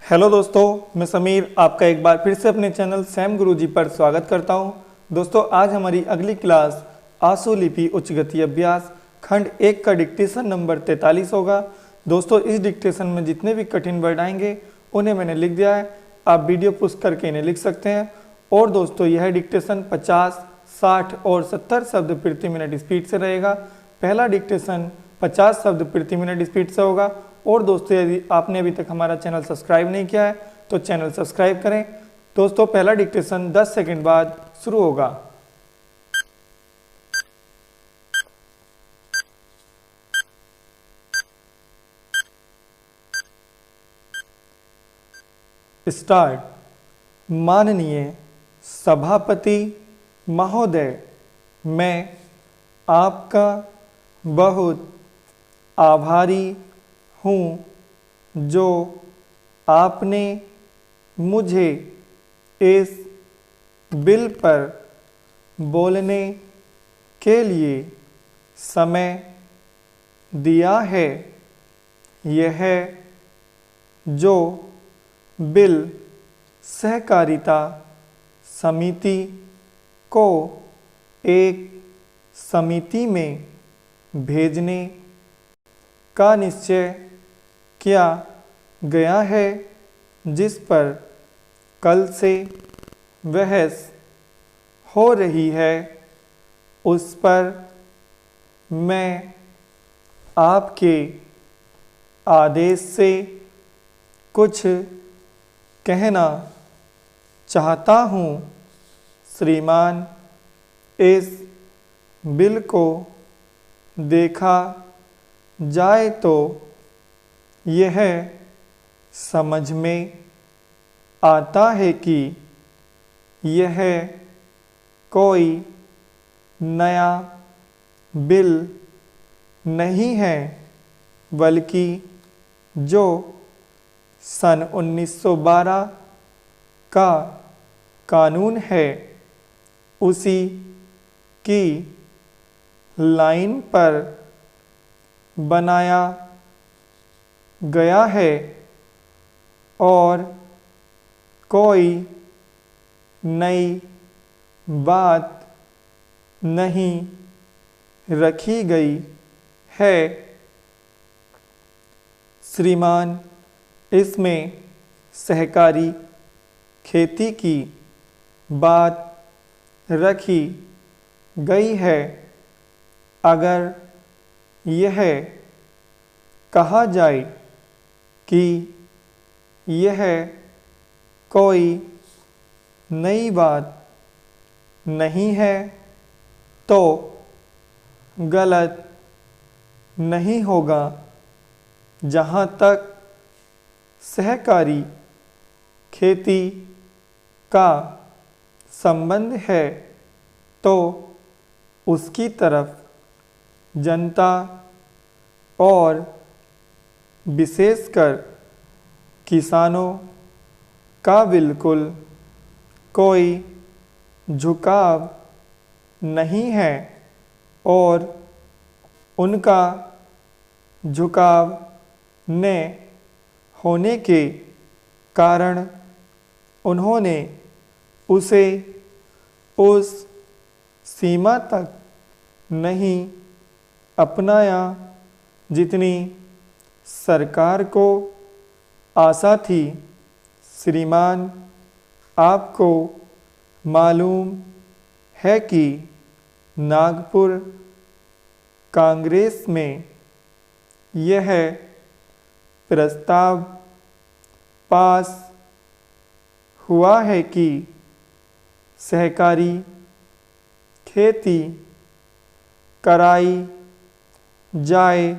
Hello दोस्तों, मैं समीर आपका एक बार फिर से अपने चैनल सैम गुरुजी पर स्वागत करता हूं। दोस्तों, आज हमारी अगली क्लास आशु लिपि उच्च गति अभ्यास खंड 1 का डिक्टेशन नंबर 43 होगा। दोस्तों, इस डिक्टेशन में जितने भी कठिन वर्ड आएंगे उन्हें मैंने लिख दिया है, आप वीडियो पुश करके इन्हें लिख सकते हैं। और दोस्तों, यह डिक्टेशन 50, 60 और 70 शब्द प्रति मिनट स्पीड से रहेगा। पहला डिक्टेशन 50 शब्द प्रति मिनट स्पीड से होगा। और दोस्तों, यदि आपने अभी तक हमारा चैनल सब्सक्राइब नहीं किया है तो चैनल सब्सक्राइब करें। दोस्तों, पहला डिक्टेशन 10 सेकंड बाद शुरू होगा। स्टार्ट। माननीय सभापति महोदय, मैं आपका बहुत आभारी हूँ जो आपने मुझे इस बिल पर बोलने के लिए समय दिया है। यह जो बिल सहकारिता समिति को एक समिति में भेजने का निश्चय किया गया है, जिस पर कल से बहस हो रही है, उस पर मैं आपके आदेश से कुछ कहना चाहता हूँ। श्रीमान, इस बिल को देखा जाए तो यह समझ में आता है कि यह कोई नया बिल नहीं है, बल्कि जो सन 1912 का कानून है उसी की लाइन पर बनाया गया है और कोई नई बात नहीं रखी गई है। श्रीमान, इसमें सहकारी खेती की बात रखी गई है। अगर यह कहा जाए कि यह कोई नई बात नहीं है तो गलत नहीं होगा। जहाँ तक सहकारी खेती का संबंध है तो उसकी तरफ जनता और विशेषकर किसानों का बिल्कुल कोई झुकाव नहीं है और उनका झुकाव न होने के कारण उन्होंने उसे उस सीमा तक नहीं अपनाया जितनी सरकार को आशा थी। श्रीमान, आपको मालूम है कि नागपुर कांग्रेस में यह प्रस्ताव पास हुआ है कि सहकारी खेती कराई जाए।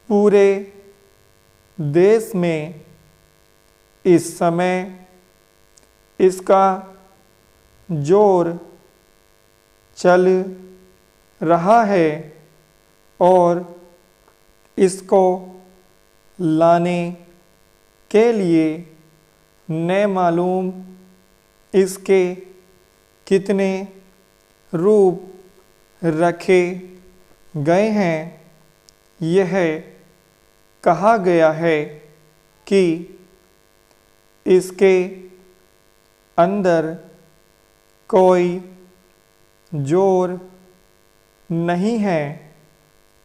पूरे देश में इस समय इसका जोर चल रहा है और इसको लाने के लिए न मालूम इसके कितने रूप रखे गए हैं। यह कहा गया है कि इसके अंदर कोई जोर नहीं है।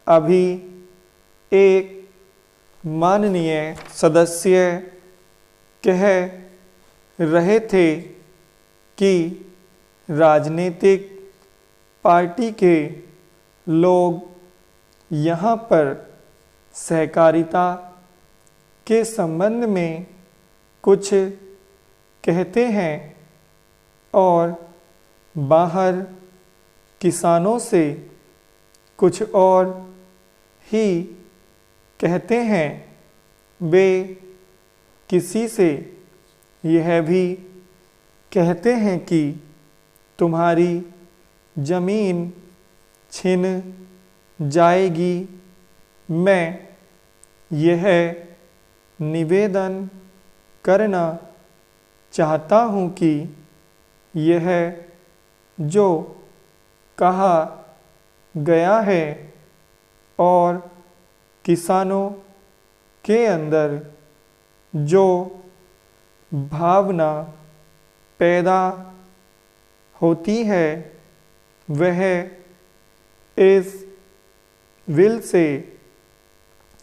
अभी एक माननीय सदस्य कह रहे थे कि राजनीतिक पार्टी के लोग यहाँ पर सहकारिता के संबंध में कुछ कहते हैं और बाहर किसानों से कुछ और ही कहते हैं। वे किसी से यह भी कहते हैं कि तुम्हारी जमीन छिन जाएगी। मैं यह निवेदन करना चाहता हूँ कि यह जो कहा गया है और किसानों के अंदर जो भावना पैदा होती है वह इस विल से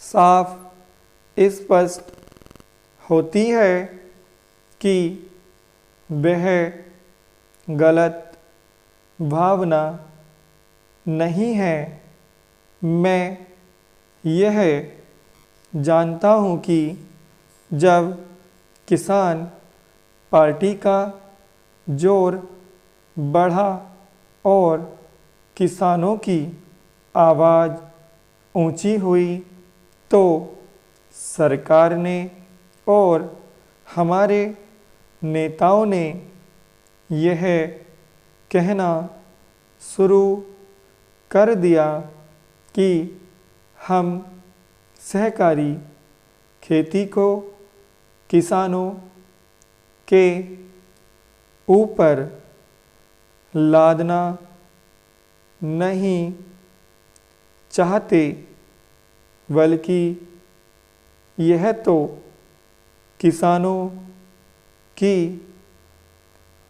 साफ स्पष्ट होती है कि वह गलत भावना नहीं है। मैं यह जानता हूँ कि जब किसान पार्टी का जोर बढ़ा और किसानों की आवाज़ ऊंची हुई तो सरकार ने और हमारे नेताओं ने यह कहना शुरू कर दिया कि हम सहकारी खेती को किसानों के ऊपर लादना नहीं चाहते, बल्कि यह तो किसानों की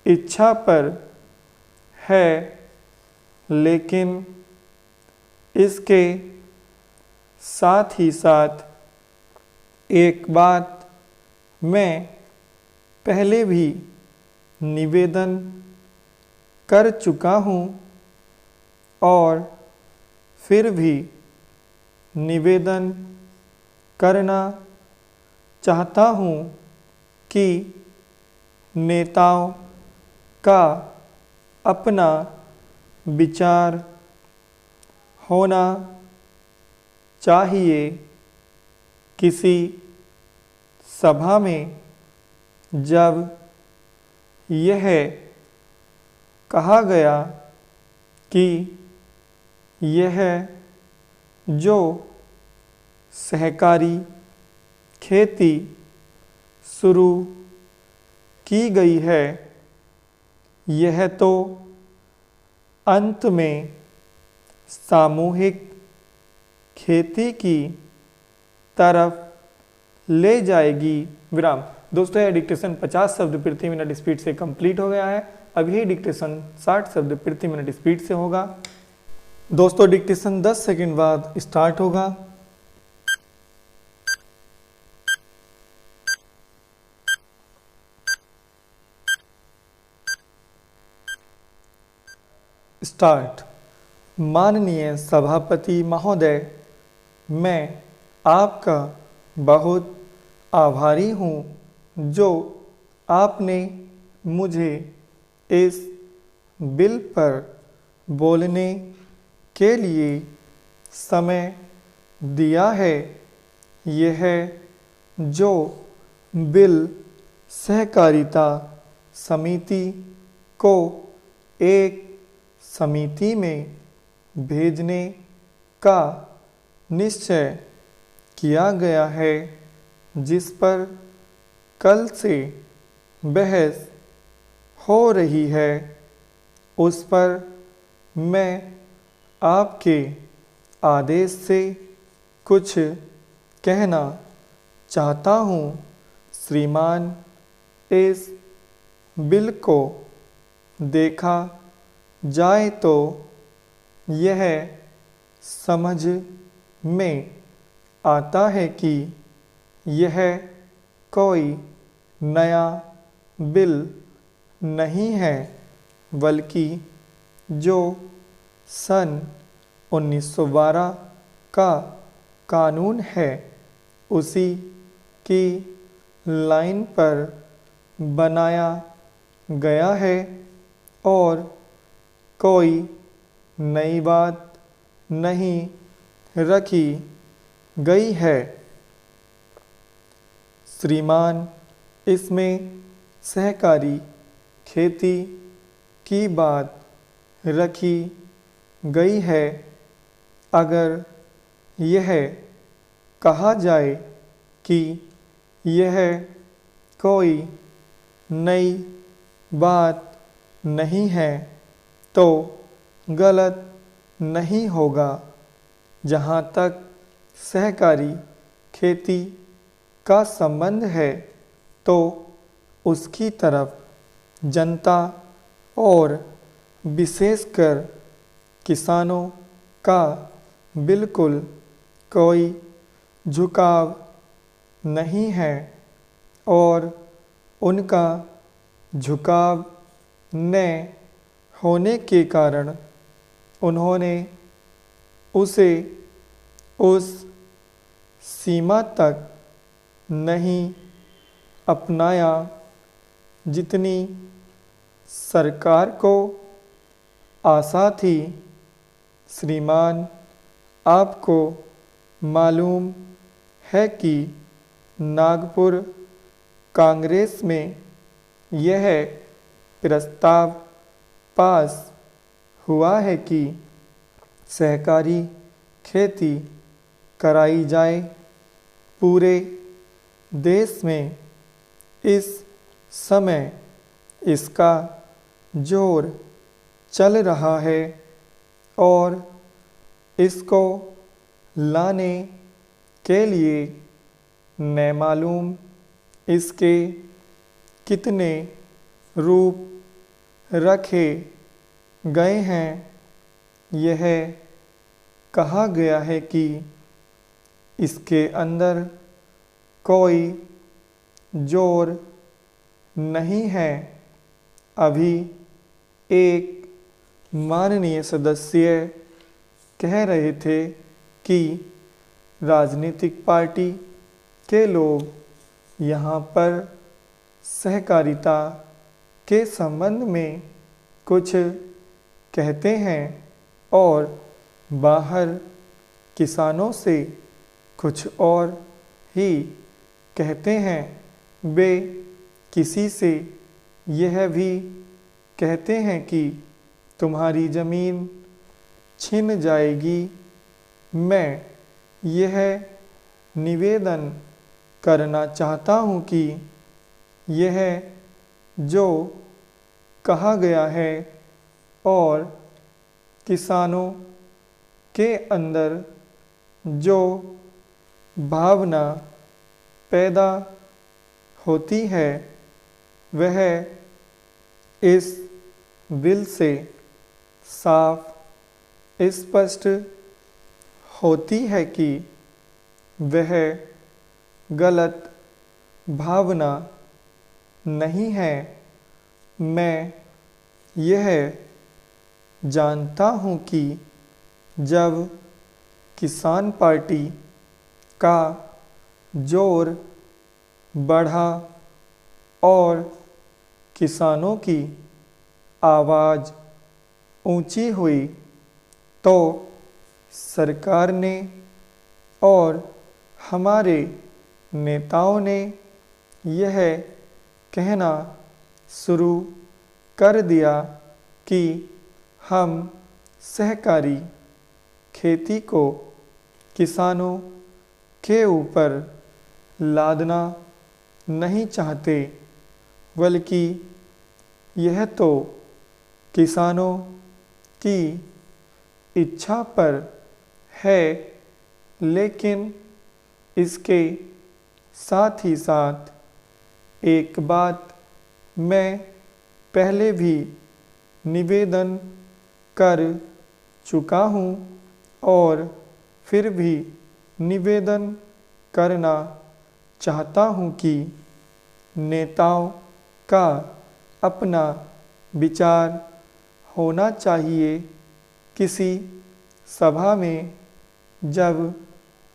इच्छा पर है। लेकिन इसके साथ ही साथ एक बात मैं पहले भी निवेदन कर चुका हूँ और फिर भी निवेदन करना चाहता हूँ कि नेताओं का अपना विचार होना चाहिए। किसी सभा में जब यह कहा गया कि यह जो सहकारी खेती शुरू की गई है यह तो अंत में सामूहिक खेती की तरफ ले जाएगी। विराम। दोस्तों यह डिक्टेशन 50 शब्द प्रति मिनट स्पीड से कंप्लीट हो गया है। अब यही डिक्टेशन 60 शब्द प्रति मिनट स्पीड से होगा। दोस्तों डिक्टेशन 10 सेकंड बाद स्टार्ट होगा। स्टार्ट। माननीय सभापति महोदय, मैं आपका बहुत आभारी हूँ जो आपने मुझे इस बिल पर बोलने के लिए समय दिया है। यह जो बिल सहकारिता समिति को एक समिति में भेजने का निश्चय किया गया है, जिस पर कल से बहस हो रही है, उस पर मैं आपके आदेश से कुछ कहना चाहता हूँ। श्रीमान इस बिल को देखा जाए तो यह समझ में आता है कि यह कोई नया बिल नहीं है, बल्कि जो सन 1912 का कानून है उसी की लाइन पर बनाया गया है और कोई नई बात नहीं रखी गई है। श्रीमान, इसमें सहकारी खेती की बात रखी गई है। अगर यह कहा जाए कि यह कोई नई बात नहीं है तो गलत नहीं होगा। जहाँ तक सहकारी खेती का संबंध है तो उसकी तरफ जनता और विशेषकर किसानों का बिल्कुल कोई झुकाव नहीं है और उनका झुकाव न होने के कारण उन्होंने उसे उस सीमा तक नहीं अपनाया जितनी सरकार को आशा थी। श्रीमान, आपको मालूम है कि नागपुर कांग्रेस में यह प्रस्ताव पास हुआ है कि सहकारी खेती कराई जाए। पूरे देश में इस समय इसका जोर चल रहा है और इसको लाने के लिए न मालूम इसके कितने रूप रखे गए हैं। यह कहा गया है कि इसके अंदर कोई जोर नहीं है। अभी एक माननीय सदस्य कह रहे थे कि राजनीतिक पार्टी के लोग यहाँ पर सहकारिता के संबंध में कुछ कहते हैं और बाहर किसानों से कुछ और ही कहते हैं। वे किसी से यह भी कहते हैं कि तुम्हारी ज़मीन छिन जाएगी। मैं यह निवेदन करना चाहता हूँ कि यह जो कहा गया है और किसानों के अंदर जो भावना पैदा होती है वह इस बिल से साफ स्पष्ट होती है कि वह गलत भावना नहीं है। मैं यह जानता हूँ कि जब किसान पार्टी का जोर बढ़ा और किसानों की आवाज़ ऊंची हुई तो सरकार ने और हमारे नेताओं ने यह कहना शुरू कर दिया कि हम सहकारी खेती को किसानों के ऊपर लादना नहीं चाहते, बल्कि यह तो किसानों की इच्छा पर है। लेकिन इसके साथ ही साथ एक बात मैं पहले भी निवेदन कर चुका हूँ और फिर भी निवेदन करना चाहता हूँ कि नेताओं का अपना विचार होना चाहिए। किसी सभा में जब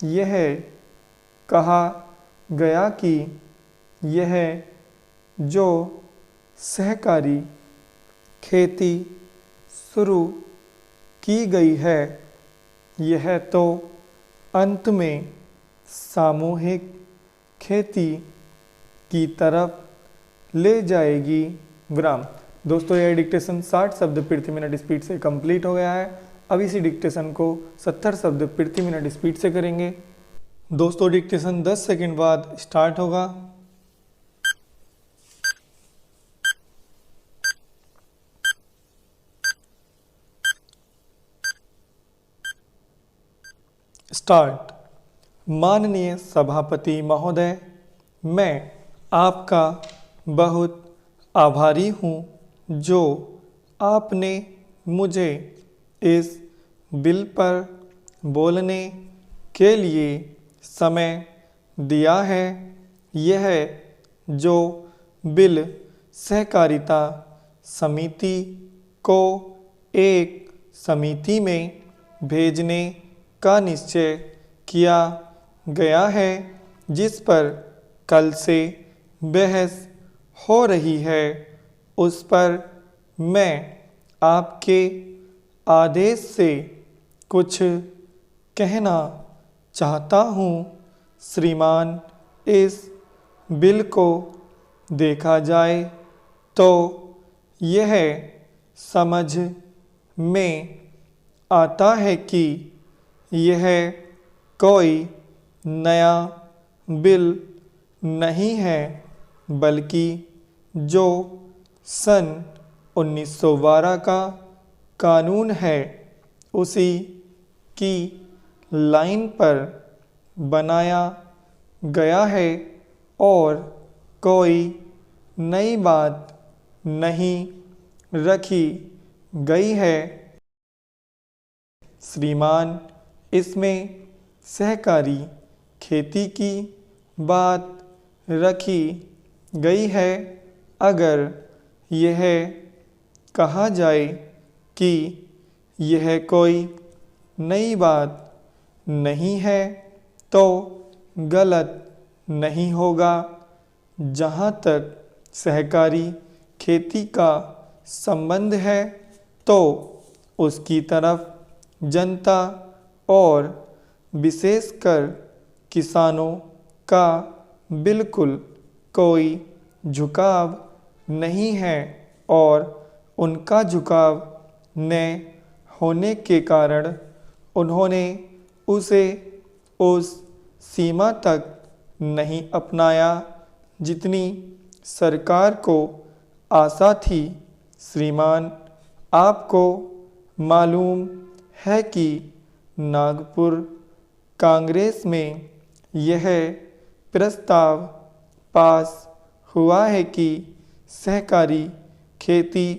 यह कहा गया कि यह जो सहकारी खेती शुरू की गई है यह तो अंत में सामूहिक खेती की तरफ ले जाएगी। विराम। दोस्तों यह डिक्टेशन 60 शब्द प्रति मिनट स्पीड से कंप्लीट हो गया है। अब इसी डिक्टेशन को 70 शब्द प्रति मिनट स्पीड से करेंगे। दोस्तों डिक्टेशन 10 सेकंड बाद स्टार्ट होगा। स्टार्ट। माननीय सभापति महोदय, मैं आपका बहुत आभारी हूँ जो आपने मुझे इस बिल पर बोलने के लिए समय दिया है। यह जो बिल सहकारिता समिति को एक समिति में भेजने का निश्चय किया गया है, जिस पर कल से बहस हो रही है, उस पर मैं आपके आदेश से कुछ कहना चाहता हूँ। श्रीमान, इस बिल को देखा जाए तो यह समझ में आता है कि यह कोई नया बिल नहीं है, बल्कि जो सन 1912 का कानून है उसी की लाइन पर बनाया गया है और कोई नई बात नहीं रखी गई है। श्रीमान, इसमें सहकारी खेती की बात रखी गई है। अगर यह कहा जाए कि यह कोई नई बात नहीं है तो गलत नहीं होगा। जहाँ तक सहकारी खेती का संबंध है तो उसकी तरफ जनता और विशेषकर किसानों का बिल्कुल कोई झुकाव नहीं है और उनका झुकाव न होने के कारण उन्होंने उसे उस सीमा तक नहीं अपनाया जितनी सरकार को आशा थी। श्रीमान, आपको मालूम है कि नागपुर कांग्रेस में यह प्रस्ताव पास हुआ है कि सहकारी खेती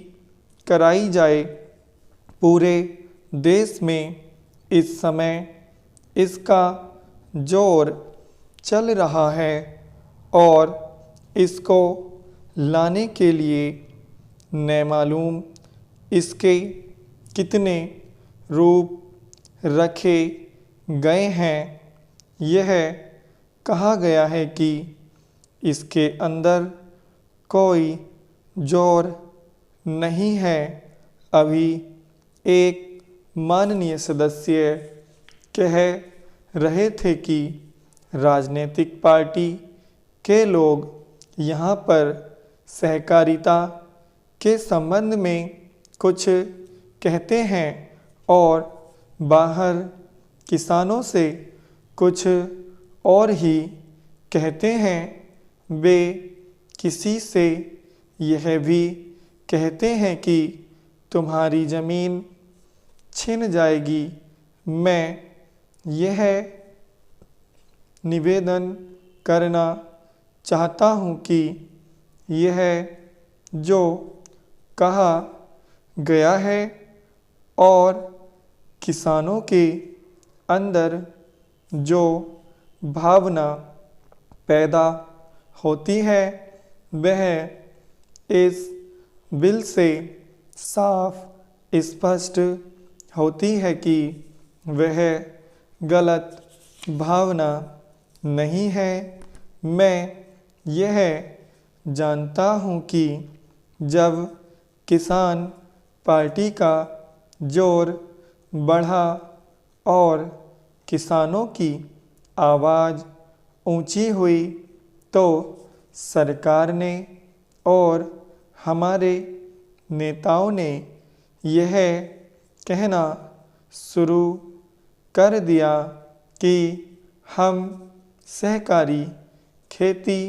कराई जाए। पूरे देश में इस समय इसका जोर चल रहा है और इसको लाने के लिए न मालूम इसके कितने रूप रखे गए हैं। यह कहा गया है कि इसके अंदर कोई जोर नहीं है। अभी एक माननीय सदस्य कह रहे थे कि राजनीतिक पार्टी के लोग यहाँ पर सहकारिता के संबंध में कुछ कहते हैं और बाहर किसानों से कुछ और ही कहते हैं। वे किसी से यह भी कहते हैं कि तुम्हारी ज़मीन छिन जाएगी। मैं यह निवेदन करना चाहता हूँ कि यह जो कहा गया है और किसानों के अंदर जो भावना पैदा होती है वह इस बिल से साफ स्पष्ट होती है कि वह गलत भावना नहीं है। मैं यह जानता हूँ कि जब किसान पार्टी का जोर बढ़ा और किसानों की आवाज़ ऊंची हुई तो सरकार ने और हमारे नेताओं ने यह कहना शुरू कर दिया कि हम सहकारी खेती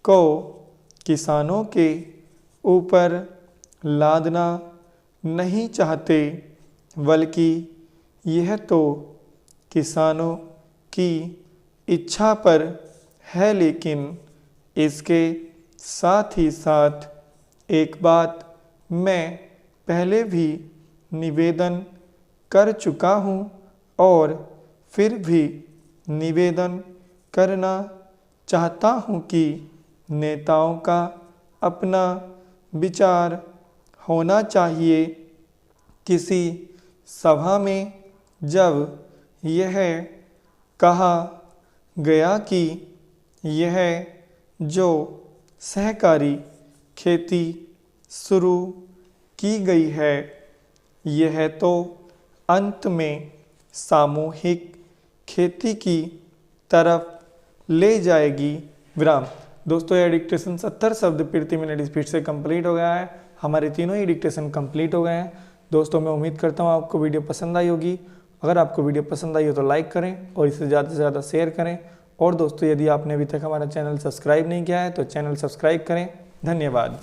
को किसानों के ऊपर लादना नहीं चाहते, बल्कि यह तो किसानों की इच्छा पर है। लेकिन इसके साथ ही साथ एक बात मैं पहले भी निवेदन कर चुका हूँ और फिर भी निवेदन करना चाहता हूँ कि नेताओं का अपना विचार होना चाहिए। किसी सभा में जब यह कहा गया कि यह जो सहकारी खेती शुरू की गई है यह तो अंत में सामूहिक खेती की तरफ ले जाएगी। विराम। दोस्तों यह डिक्टेशन 70 शब्द प्रति मिनट स्पीड से कंप्लीट हो गया है। हमारे तीनों ही डिक्टेशन कंप्लीट हो गए हैं। दोस्तों मैं उम्मीद करता हूँ आपको वीडियो पसंद आई होगी। अगर आपको वीडियो पसंद आई हो तो लाइक करें और इसे ज़्यादा से ज़्यादा शेयर करें। और दोस्तों यदि आपने अभी तक हमारा चैनल सब्सक्राइब नहीं किया है तो चैनल सब्सक्राइब करें। धन्यवाद।